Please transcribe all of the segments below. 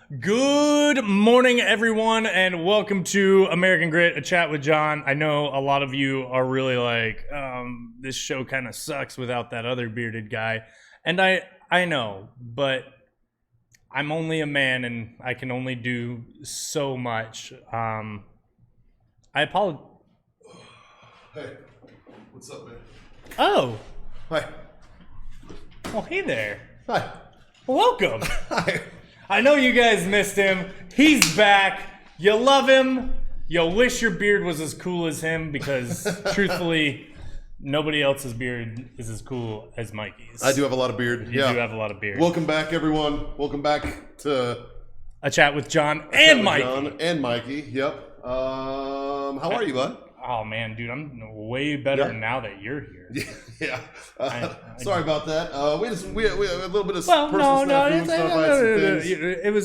Good morning, everyone, and welcome to American Grit, a chat with John. I know a lot of you are really like, this show kind of sucks without that other bearded guy. And I know, but I'm only a man and I can only do so much. I apologize. Hey, what's up, man? Oh. Hi. Well, hey there. Hi. Welcome. Hi. I know you guys missed him. He's back. You love him. You wish your beard was as cool as him because, truthfully, nobody else's beard is as cool as Mikey's. I do have a lot of beard. You do have a lot of beard. Welcome back, everyone. Welcome back to A Chat with John and Mikey. John and Mikey. Yep. How are you, bud? Oh, man, dude, I'm way better now that you're here. Yeah. Sorry about that. We had a little bit of Well, personal no, snafu and stuff. I had some things.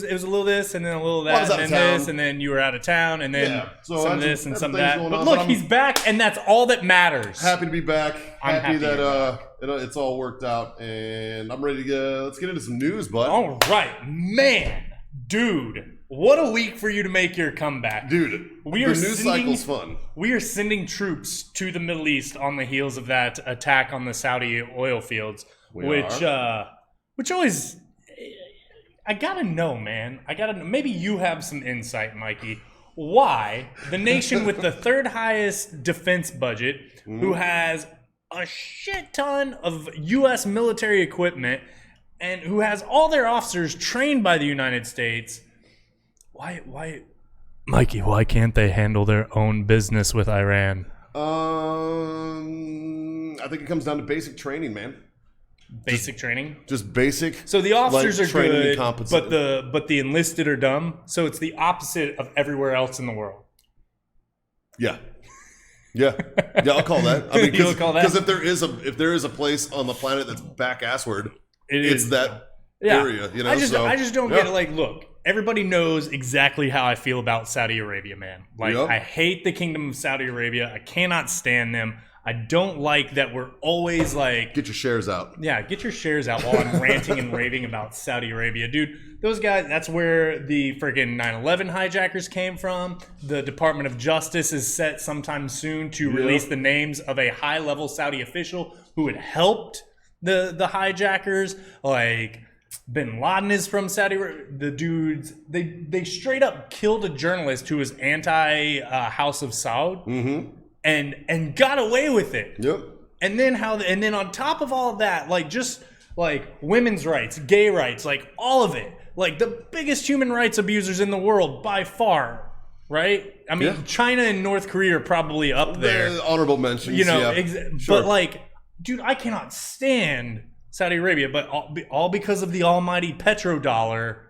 it was a little this and then a little Well, I that was and out then of this town. and then you were out of town and then So some I of had this and some of things that. going But on, look, but he's back and that's all that matters. Happy to be back. I'm happy that it's all worked out, and I'm ready to go. Let's get into some news, bud. All right, man, dude, what a week for you to make your comeback. Dude, the news cycle's fun. We are sending troops to the Middle East on the heels of that attack on the Saudi oil fields, which always, I gotta know, man. Maybe you have some insight, Mikey. Why the nation with the third highest defense budget, who has a shit ton of U.S. military equipment, and who has all their officers trained by the United States, why, Mikey, why can't they handle their own business with Iran? I think it comes down to basic training, man. Basic training? Just basic. So the officers are good, but but the enlisted are dumb. So it's the opposite of everywhere else in the world. Yeah, I'll call that. I mean, You'll call that? Because if there is a place on the planet that's back-assward, it's that area. You know, I just don't get it. Like, look, everybody knows exactly how I feel about Saudi Arabia, man. Like, I hate the Kingdom of Saudi Arabia. I cannot stand them. I don't like that we're always like... Get your shares out. Yeah, get your shares out while I'm ranting and raving about Saudi Arabia. Dude, those guys, that's where the friggin' 9/11 hijackers came from. The Department of Justice is set sometime soon to release the names of a high-level Saudi official who had helped the hijackers. Like, Bin Laden is from Saudi Arabia. The dudes, they straight up killed a journalist who was anti-House of Saud. Mm-hmm. And got away with it. Yep. And then on top of all of that, like just like women's rights, gay rights, like all of it, like the biggest human rights abusers in the world by far, right? I mean, China and North Korea are probably up there. Honorable mentions, you know. Sure. But like, dude, I cannot stand Saudi Arabia, but all because of the almighty petrodollar.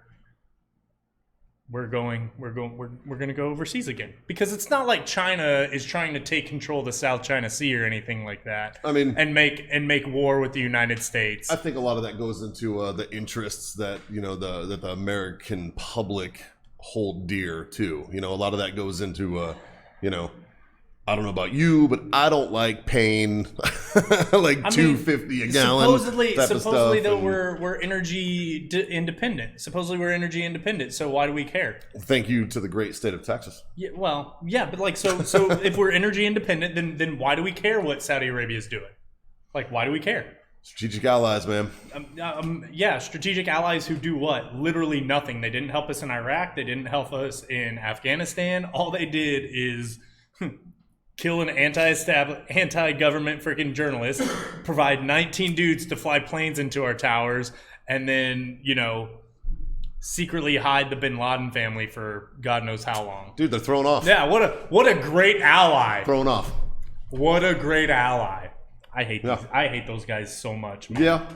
We're going to go overseas again because it's not like China is trying to take control of the South China Sea or anything like that. I mean, and make war with the United States. I think a lot of that goes into the interests that that the American public hold dear too. You know, a lot of that goes into I don't know about you, but I don't like paying like $2.50 a gallon. Supposedly, though, we're energy independent. Supposedly, we're energy independent. So why do we care? Thank you to the great state of Texas. Yeah, well, yeah, but like, so if we're energy independent, then why do we care what Saudi Arabia is doing? Like, why do we care? Strategic allies, man. Yeah, strategic allies who do what? Literally nothing. They didn't help us in Iraq. They didn't help us in Afghanistan. All they did is kill an anti-government freaking journalist, provide 19 dudes to fly planes into our towers, and then, secretly hide the Bin Laden family for God knows how long. Dude, they're thrown off. Yeah, what a great ally. Thrown off. What a great ally. I hate those guys so much, man. Yeah.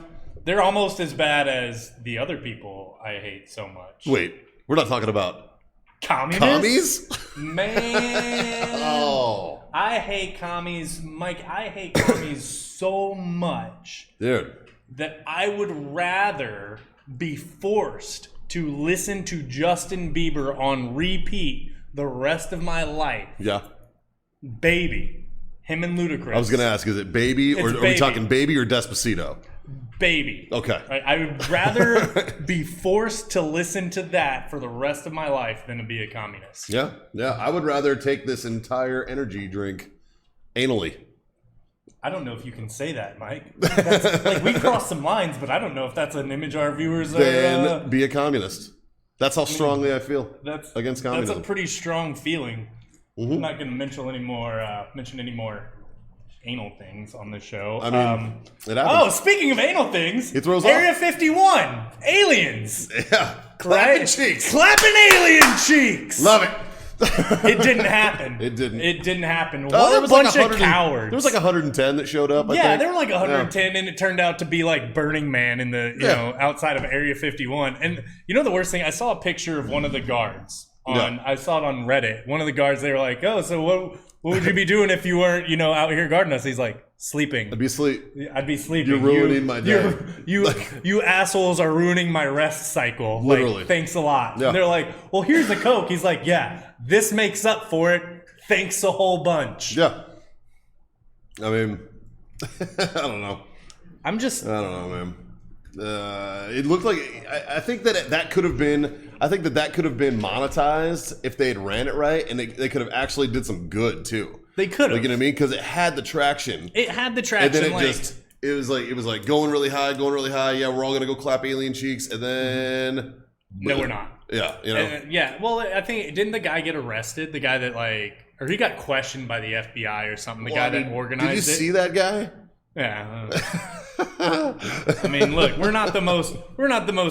They're almost as bad as the other people I hate so much. Wait, we're not talking about commies? Commies? Man. Oh. I hate commies. Mike, I hate commies so much. Dude. That I would rather be forced to listen to Justin Bieber on repeat the rest of my life. Yeah. Baby. Him and Ludacris. I was going to ask, is it Baby or are we talking Baby or Despacito? baby. Okay. Right? I would rather be forced to listen to that for the rest of my life than to be a communist. Yeah. I would rather take this entire energy drink anally. I don't know if you can say that, Mike. That's, like, we crossed some lines, but I don't know if that's an image our viewers are... Then be a communist. That's how strongly I feel against communism. That's a pretty strong feeling. I'm not going to mention any more anal things on this show. I mean, it happens. Speaking of anal things, it throws Area off. 51, aliens. Yeah, clapping cheeks. Clapping alien cheeks. Love it. It didn't happen. It didn't happen. What a bunch of cowards. There was like 110 that showed up. I think. There were like 110, and it turned out to be like Burning Man in the outside of Area 51. And you know the worst thing? I saw a picture of one of the guards I saw it on Reddit. One of the guards, they were like, "Oh, so what would you be doing if you weren't, out here guarding us?" He's like, "Sleeping." I'd be sleeping. You're ruining my day. You assholes are ruining my rest cycle. Literally. Like, thanks a lot. Yeah. And they're like, "Well, here's the Coke." He's like, "Yeah, this makes up for it. Thanks a whole bunch." Yeah. I mean, I don't know. I don't know, man. It looked like I think that could have been. I think that could have been monetized if they had ran it right, and they could have actually did some good too. They could have. You know what I mean? Because it had the traction. It had the traction. And then it was like going really high. Yeah, we're all gonna go clap alien cheeks, and then no, we're not. Yeah, Well, I think didn't the guy get arrested? The guy that or he got questioned by the FBI or something. The guy that organized it. Did you see that guy? Yeah. I mean, look, we're not the most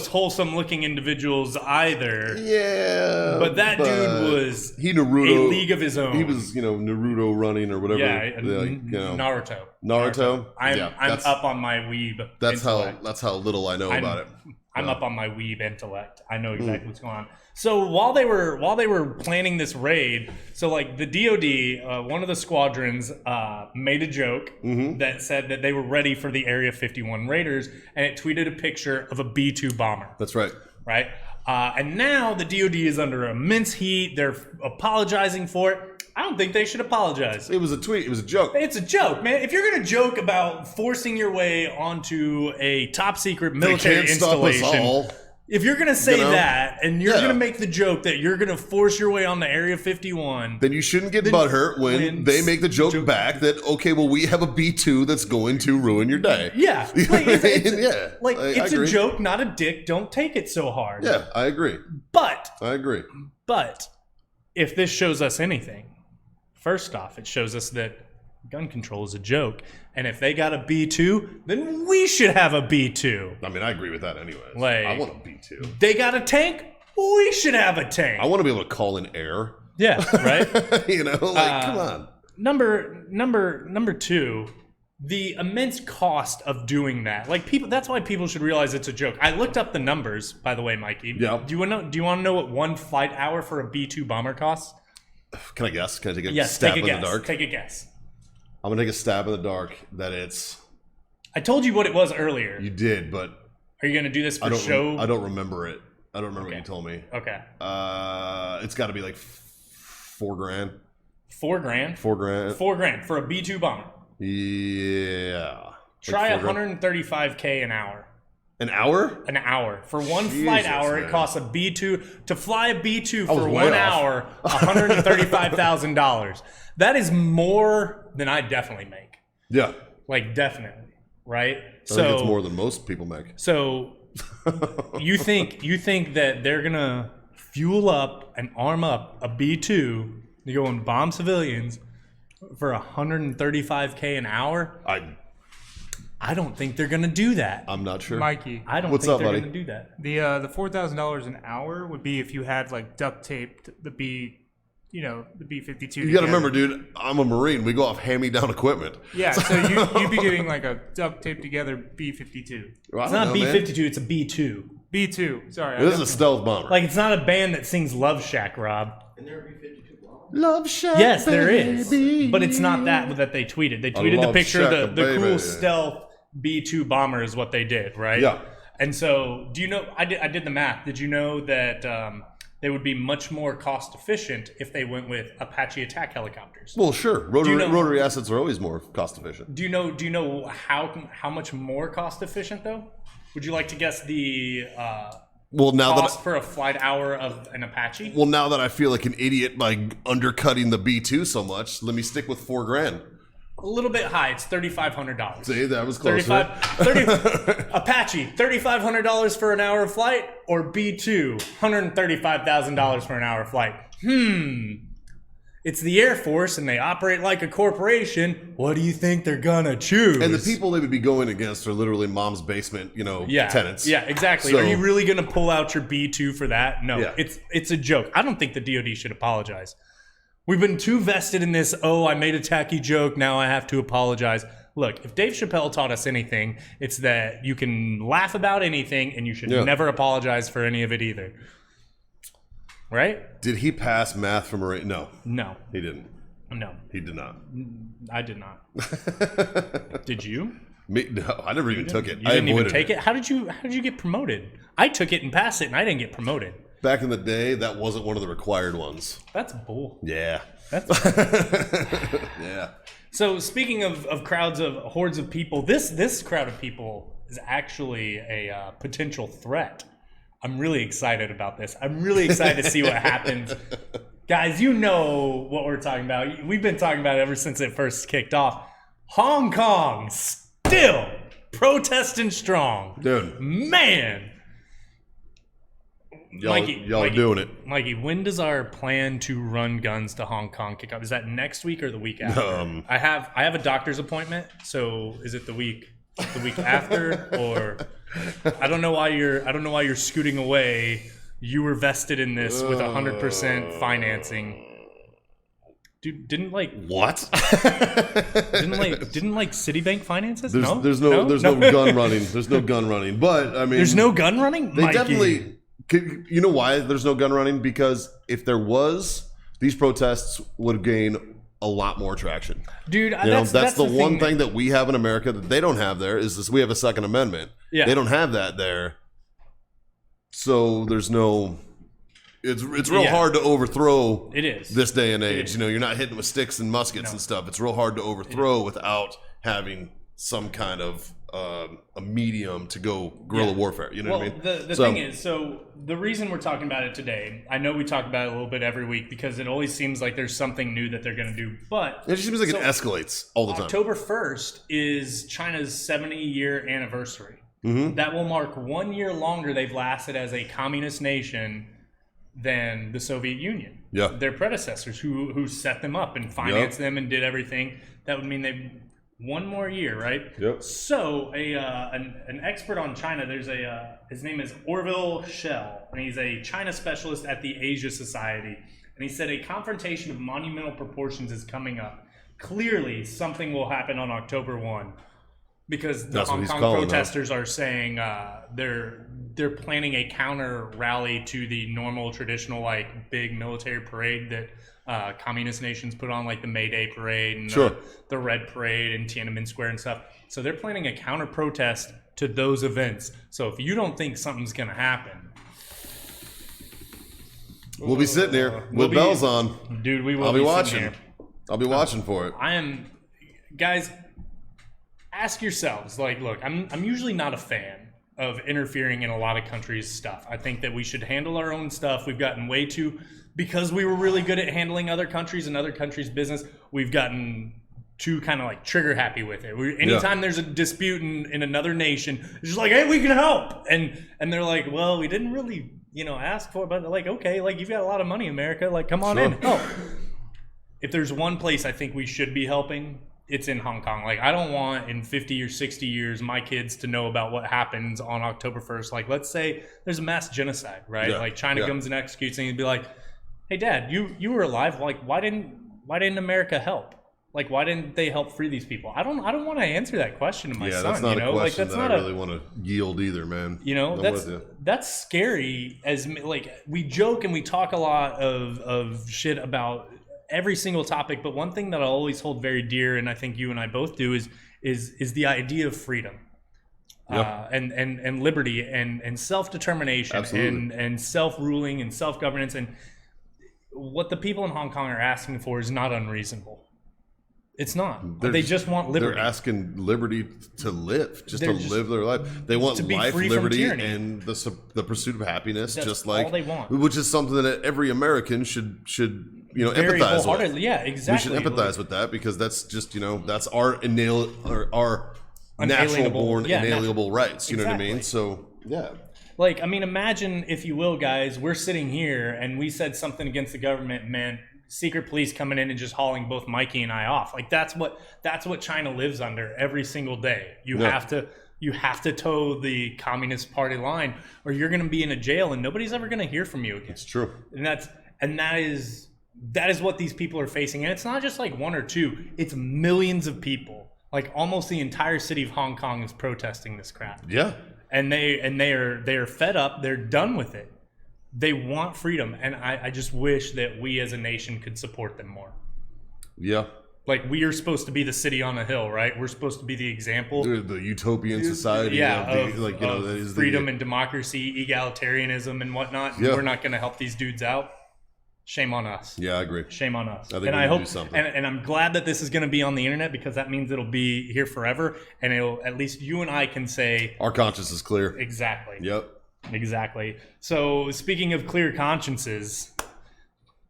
wholesome looking individuals either. Yeah. But that dude was Naruto, a league of his own. He was, Naruto running or whatever. Yeah, Naruto. I'm up on my weeb. That's how little I know about it. I'm up on my weeb intellect. I know exactly what's going on. So while they were planning this raid, so like the DoD, one of the squadrons made a joke that said that they were ready for the Area 51 raiders, and it tweeted a picture of a B-2 bomber. That's right. Right? And now the DoD is under immense heat. They're apologizing for it. I don't think they should apologize. It was a tweet. It was a joke. It's a joke, man. If you're going to joke about forcing your way onto a top secret military installation, if you're going to say that and you're going to make the joke that you're going to force your way onto Area 51, then you shouldn't get butthurt when they make the joke back that, okay, well, we have a B-2 that's going to ruin your day. Yeah. It's a joke, not a dick. Don't take it so hard. Yeah, I agree. But if this shows us anything, first off, it shows us that gun control is a joke. And if they got a B-2, then we should have a B-2. I mean, I agree with that anyways. I want a B-2. They got a tank? We should have a tank. I want to be able to call in air. Yeah, right? Come on. Number two, the immense cost of doing that. That's why people should realize it's a joke. I looked up the numbers, by the way, Mikey. Yeah. Do you want to know what one flight hour for a B-2 bomber costs? Can I guess? Can I take a stab in the dark? Take a guess. I'm going to take a stab in the dark that it's... I told you what it was earlier. You did, but... Are you going to do this for show? I don't remember it. I don't remember what you told me. Okay. It's got to be like $4,000. $4,000? $4,000 for a B-2 bomber. Yeah. Try $135K an hour. An hour? An hour. For one flight hour, it costs a B-2. To fly a B-2 for 1 hour, $135,000. That is more than I definitely make. Yeah. Definitely. Right? I think it's more than most people make. So you think that they're going to fuel up and arm up a B-2 to go and bomb civilians for $135K an hour? I don't think they're going to do that. I'm not sure. Mikey. I don't think they're going to do that. The $4,000 an hour would be if you had duct taped the B-52. You got to remember, dude, I'm a Marine. We go off hand-me-down equipment. Yeah, so you'd be getting a duct taped together B-52. Well, it's not B-52, it's a B-2. B-2, sorry. This is a stealth bomber. It's not a band that sings Love Shack, Rob. And there are B-52 bombers? Love Shack, yes, there is. But it's not that they tweeted. They tweeted the picture of the cool stealth B-2 bomber is what they did, right? Yeah. And so, do you know, I did the math. Did you know that they would be much more cost efficient if they went with Apache attack helicopters. Well, sure. Rotary assets are always more cost efficient. Do you know how much more cost efficient though? Would you like to guess the cost for a flight hour of an Apache? Well, now that I feel like an idiot by undercutting the B2 so much, let me stick with $4,000. A little bit high. It's $3,500. See, that was closer. Apache, $3,500 for an hour of flight, or B2, $135,000 for an hour of flight. It's the Air Force, and they operate like a corporation. What do you think they're gonna choose? And the people they would be going against are literally mom's basement, tenants. Yeah, exactly. So, are you really gonna pull out your B2 for that? No, Yeah. it's a joke. I don't think the DoD should apologize. We've been too vested in this, I made a tacky joke, now I have to apologize. Look, if Dave Chappelle taught us anything, it's that you can laugh about anything and you should never apologize for any of it either. Right? Did he pass math from Marine? No. No. He didn't. No. He did not. I did not. Did you? No, I never even took it. You didn't even take it? How did you get promoted? I took it and passed it and I didn't get promoted. Back in the day, that wasn't one of the required ones. That's bull. Yeah. That's yeah. So speaking of hordes of people, this crowd of people is actually a potential threat. I'm really excited about this. I'm really excited to see what happens. Guys, you know what we're talking about. We've been talking about it ever since it first kicked off. Hong Kong still protesting strong. Dude. Man. Y'all doing it. Mikey, when does our plan to run guns to Hong Kong kick off? Is that next week or the week after? I have a doctor's appointment, so is it the week after, or I don't know why you're scooting away. You were vested in this with 100% financing. Dude, didn't what? didn't Citibank finance this? There's no gun running. There's no gun running. But I mean, there's no gun running. They Mikey. definitely. You know why there's no gun running? Because if there was, these protests would gain a lot more traction. Dude, that's the one thing that we have in America that they don't have there is this. We have a Second Amendment. Yeah. They don't have that there. So there's no. It's real hard to overthrow. It is this day and age. You're not hitting with sticks and muskets and stuff. It's real hard to overthrow without having some kind of a medium to go guerrilla warfare. You know what I mean? The thing is, so the reason we're talking about it today, I know we talk about it a little bit every week because it always seems like there's something new that they're going to do. But it just seems like it escalates all the time. October 1st is China's 70-year anniversary. Mm-hmm. That will mark 1 year longer they've lasted as a communist nation than the Soviet Union. Yeah. Their predecessors who set them up and financed them and did everything. That would mean they've 1 more year, right? Yep. So an expert on China, there's his name is Orville Schell, and he's a China specialist at the Asia Society. And he said a confrontation of monumental proportions is coming up. Clearly, something will happen on October 1. Because the Hong Kong protesters are saying they're planning a counter rally to the normal traditional big military parade that communist nations put on, like the May Day parade and the Red Parade and Tiananmen Square and stuff. So they're planning a counter protest to those events. So if you don't think something's gonna happen, we'll be sitting here with bells on, dude. We will. I'll be watching. Here. I'll be watching for it. Guys. Ask yourselves, look, I'm usually not a fan of interfering in a lot of countries' stuff. I think that we should handle our own stuff. We've gotten way too, because we were really good at handling other countries and other countries' business, we've gotten too kind of trigger happy with it. Anytime there's a dispute in another nation, it's just hey, we can help. And they're like, well, we didn't really, ask for it, but okay, you've got a lot of money, America, come on in, help. If there's one place I think we should be helping, it's in Hong Kong. I don't want in 50 or 60 years my kids to know about what happens on October 1st. Let's say there's a mass genocide, right? Yeah. China comes and executes, and you'd be like, "Hey, Dad, you were alive. Why didn't America help? Why didn't they help free these people?" I don't want to answer that question to my son. That's not a question that I really want to yield either, man. That's scary. As we joke and we talk a lot of shit about every single topic, but one thing that I always hold very dear, and I think you and I both do, is the idea of freedom. and liberty and self-determination and self-ruling and self-governance. And what the people in Hong Kong are asking for is not unreasonable. It's not. They just want liberty. They're asking liberty to live, to live their life. They want life, liberty, and the pursuit of happiness. That's just like all they want. Which is something that every American should empathize with. Yeah, exactly. We should empathize with that because that's just that's our natural born inalienable rights. You know what I mean? So yeah. Like, I mean, imagine, if you will, guys, we're sitting here and we said something against the government, man. Secret police coming in and just hauling both Mikey and I off. Like that's what China lives under every single day. You have to toe the Communist Party line, or you're going to be in a jail and nobody's ever going to hear from you again. It's true, and that is what these people are facing. And it's not just like one or two; it's millions of people. Like almost the entire city of Hong Kong is protesting this crap. Yeah, and they are fed up. They're done with it. They want freedom, and I just wish that we as a nation could support them more. Yeah. Like, we are supposed to be the city on a hill, right? We're supposed to be the example. The utopian society of freedom and democracy, egalitarianism and whatnot. Yeah. We're not going to help these dudes out. Shame on us. Yeah, I agree. Shame on us. I think we hope do something. And I'm glad that this is going to be on the internet, because that means it'll be here forever, and it'll, at least you and I can say, our conscience is clear. Exactly. Yep. Exactly. So, speaking of clear consciences,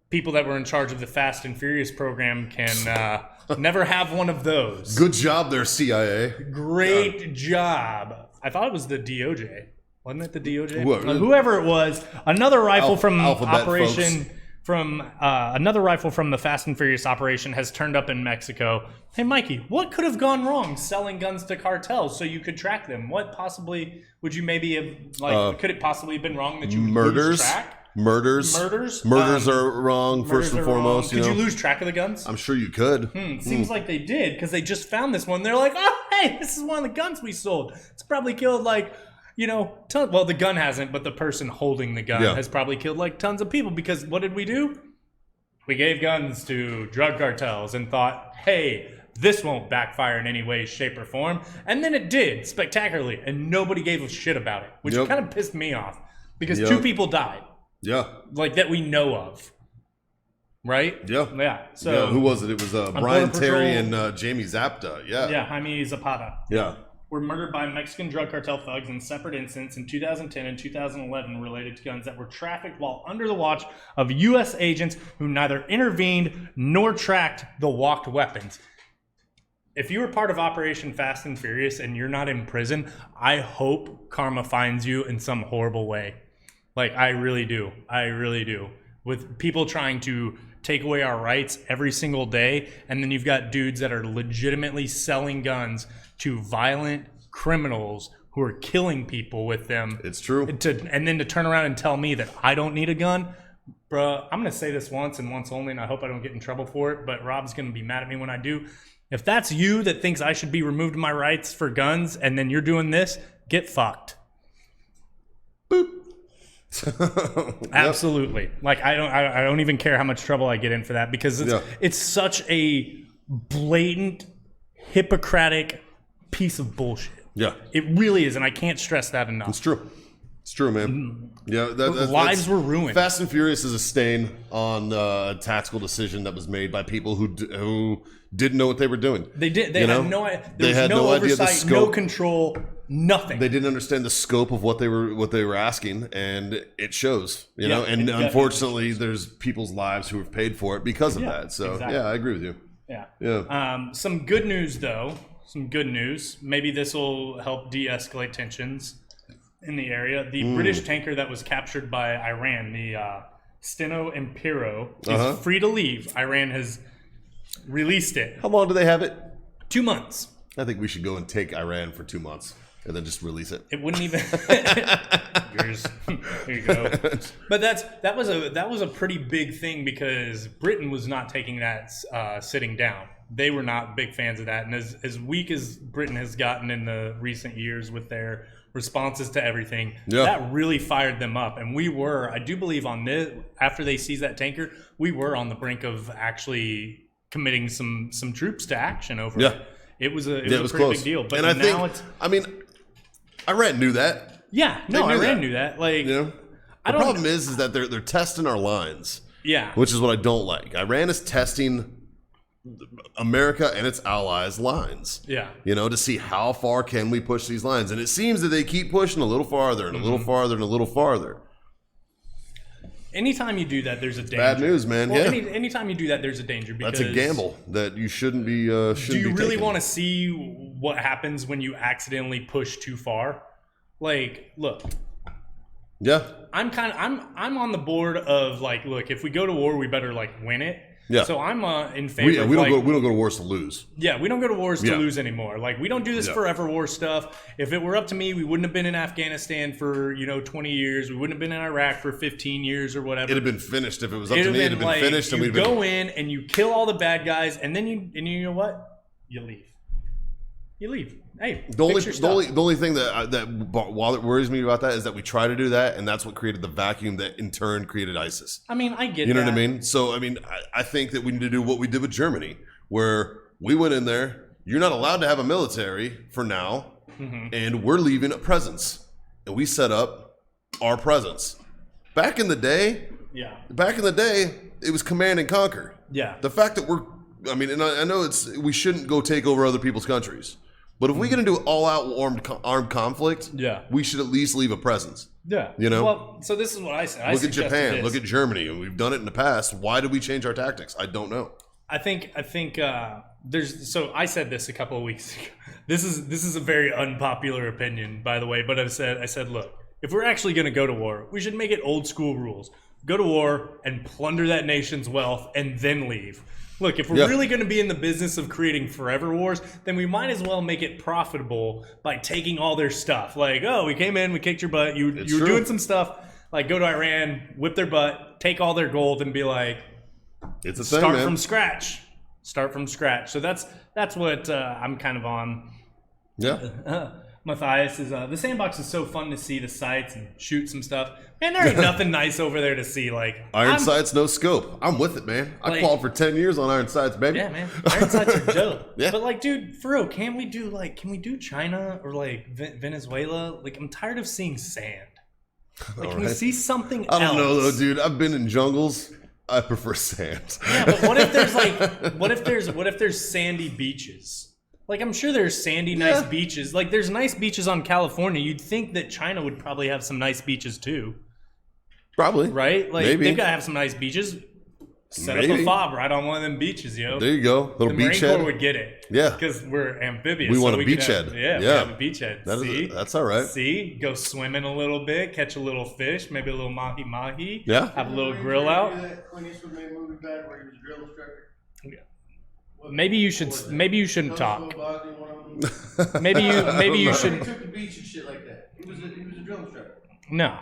people that were in charge of the Fast and Furious program can never have one of those. Good job there, CIA. Great job. I thought it was the DOJ. Wasn't it the DOJ? Whoever it was. Another rifle from Operation... Folks. Another rifle from the Fast and Furious operation has turned up in Mexico. Hey, Mikey, what could have gone wrong selling guns to cartels so you could track them? What possibly would you maybe have, could it possibly have been wrong that you would lose track? Murders are wrong, first and foremost. Could you lose track of the guns? I'm sure you could. Seems like they did, because they just found this one. They're like, oh, hey, this is one of the guns we sold. It's probably killed well, the gun hasn't, but the person holding the gun has probably killed tons of people, because what did we do? We gave guns to drug cartels and thought, hey, this won't backfire in any way, shape, or form. And then it did, spectacularly, and nobody gave a shit about it, which kind of pissed me off, because 2 people died. Yeah. That we know of. Right? Yeah. Yeah. So who was it? It was Brian Terry and Jamie Zapata. Yeah. Yeah, Jaime Zapata. Yeah. Were murdered by Mexican drug cartel thugs in separate incidents in 2010 and 2011 related to guns that were trafficked while under the watch of U.S. agents who neither intervened nor tracked the walked weapons. If you were part of Operation Fast and Furious and you're not in prison, I hope karma finds you in some horrible way. I really do. I really do. With people trying to take away our rights every single day, and then you've got dudes that are legitimately selling guns to violent criminals who are killing people with them. It's true. And then to turn around and tell me that I don't need a gun. Bruh, I'm going to say this once and once only, and I hope I don't get in trouble for it, but Rob's going to be mad at me when I do. If that's you that thinks I should be removed my rights for guns, and then you're doing this, get fucked. Boop. Absolutely. I don't even care how much trouble I get in for that, because it's such a blatant, Hippocratic piece of bullshit. Yeah, it really is, and I can't stress that enough. It's true. It's true, man. Yeah, lives were ruined. Fast and Furious is a stain on a tactical decision that was made by people who didn't know what they were doing. They did. They had no idea. There was no oversight, no control, nothing. They didn't understand the scope of what they were asking, and it shows. You know, and unfortunately, there's people's lives who have paid for it because of that. So exactly. Yeah, I agree with you. Yeah. Yeah. Some good news, though. Some good news. Maybe this will help de-escalate tensions in the area. The British tanker that was captured by Iran, the Steno Impero, is free to leave. Iran has released it. How long do they have it? 2 months. I think we should go and take Iran for 2 months and then just release it. It wouldn't even. Here you go. But that was a pretty big thing, because Britain was not taking that sitting down. They were not big fans of that, and as weak as Britain has gotten in the recent years with their responses to everything, that really fired them up. And we were, I do believe, on this, after they seized that tanker, we were on the brink of actually committing some troops to action over it. It was a pretty close. big deal. But and I think Iran knew that. Yeah, no, Iran knew that. Like, You know, the problem is that they're testing our lines. Yeah, Which is what I don't like. Iran is testing America and its allies' lines. Yeah. You know, to see how far can we push these lines. And it seems that they keep pushing a little farther and a little farther and a little farther. Anytime you do that, there's a danger. Bad news, man. Well, yeah. Anytime you do that, there's a danger. Because That's a gamble that you shouldn't be do you really want to see what happens when you accidentally push too far? Like, look. Yeah. I'm on the board of like, look, if we go to war, we better like win it. Yeah. So I'm in favor of we don't like, go to wars to lose. Yeah, we don't go to wars to Yeah. lose anymore. Like, we don't do this forever war stuff. If it were up to me, we wouldn't have been in Afghanistan for 20 years. We wouldn't have been in Iraq for 15 years or whatever. It'd have been finished if it was up to me. It'd have been finished, and you we'd been. go in and you kill all the bad guys, and then you know what? You leave. You leave. Hey, The only thing that worries me about that is that we try to do that, and that's what created the vacuum that in turn created ISIS. I mean, I get that. You know what I mean? So, I mean, I think that we need to do what we did with Germany, where we went in there. You're not allowed to have a military for now, and we're leaving a presence, and we set up our presence. Back in the day, it was command and conquer. Yeah. The fact that and I know we shouldn't go take over other people's countries. But if we're going to do all-out armed conflict, we should at least leave a presence. Yeah. You know? Well, so this is what I said. Look at Japan. Look at Germany. And we've done it in the past. Why did we change our tactics? I don't know. I think there's. So I said this a couple of weeks ago. This is a very unpopular opinion, by the way. But I said, look, if we're actually going to go to war, we should make it old school rules. Go to war and plunder that nation's wealth and then leave. Look, if we're really going to be in the business of creating forever wars, then we might as well make it profitable by taking all their stuff. Like, oh, we came in, we kicked your butt, you were doing some stuff. Like, go to Iran, whip their butt, take all their gold, and be like, it's a thing, start man. from scratch. Start from scratch. So that's what I'm kind of on. Yeah. Matthias is the sandbox is so fun to see the sights and shoot some stuff. Man, there ain't nothing nice over there to see. Like Iron sights, no scope. I'm with it, man. I qualified for 10 years on iron sights, baby. Yeah, man. Iron sights are dope. Yeah. But like, dude, for real, can we do China or like Venezuela? Like, I'm tired of seeing sand. Like, can we see something else? I don't know though, dude. I've been in jungles. I prefer sand. Yeah, but what if there's sandy beaches? Like, I'm sure there's sandy, nice beaches. Like, there's nice beaches on California. You'd think that China would probably have some nice beaches too. Probably. Right? Like, Maybe. they've got to have some nice beaches. Set up a fob right on one of them beaches, yo. There you go. Little the Marine beachhead. Corps would get it. Yeah. Because we're amphibious. We want a we could beachhead. We have a beachhead. See? That's all right. See? Go swimming a little bit, catch a little fish, maybe a little mahi-mahi. Yeah. Have a little grill out. Clint Eastwood made a movie back where he was a drill instructor. Maybe you shouldn't talk. Maybe you should. He took the beach and shit like that. He was a drill instructor. No,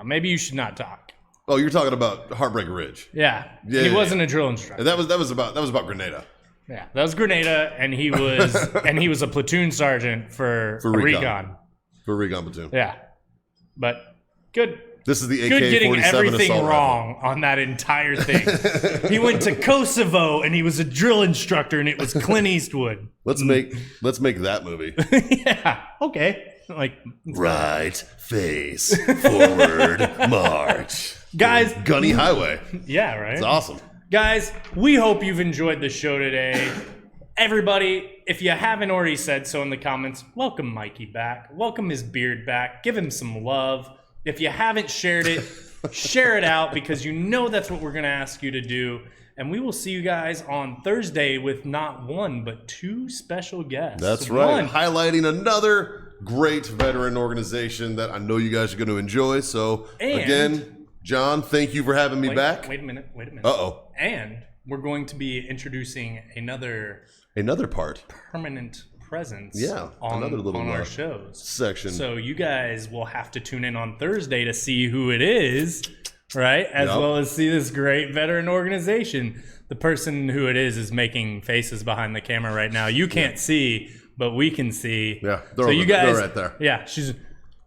maybe you should not talk. Oh, you're talking about Heartbreaker Ridge. Yeah, he wasn't a drill instructor. And that was about Grenada. Yeah, that was Grenada, and he was a platoon sergeant for recon. For recon platoon. Yeah, but good. This is the AK-47 Good getting everything assault wrong on that entire thing. He went to Kosovo and he was a drill instructor, and it was Clint Eastwood. Let's make that movie. Yeah. Okay. Like, right face forward march, guys. Gunny Highway. Yeah. Right. It's awesome. Guys, we hope you've enjoyed the show today. Everybody, if you haven't already said so in the comments, welcome Mikey back. Welcome his beard back. Give him some love. If you haven't shared it, share it out, because you know that's what we're going to ask you to do. And we will see you guys on Thursday with not one, but two special guests. That's right. Highlighting another great veteran organization that I know you guys are going to enjoy. So, again, John, thank you for having me back. Wait a minute. Uh-oh. And we're going to be introducing another part. Permanent presence on our shows section. So you guys will have to tune in on Thursday to see who it is, right? As well as see this great veteran organization. The person who it is making faces behind the camera right now. You can't see, but we can see. Yeah, they're right there. Yeah, she's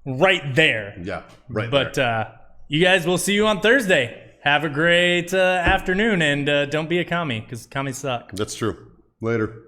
right there. Yeah, right there. But you guys will see you on Thursday. Have a great afternoon, and don't be a commie, because commies suck. That's true. Later.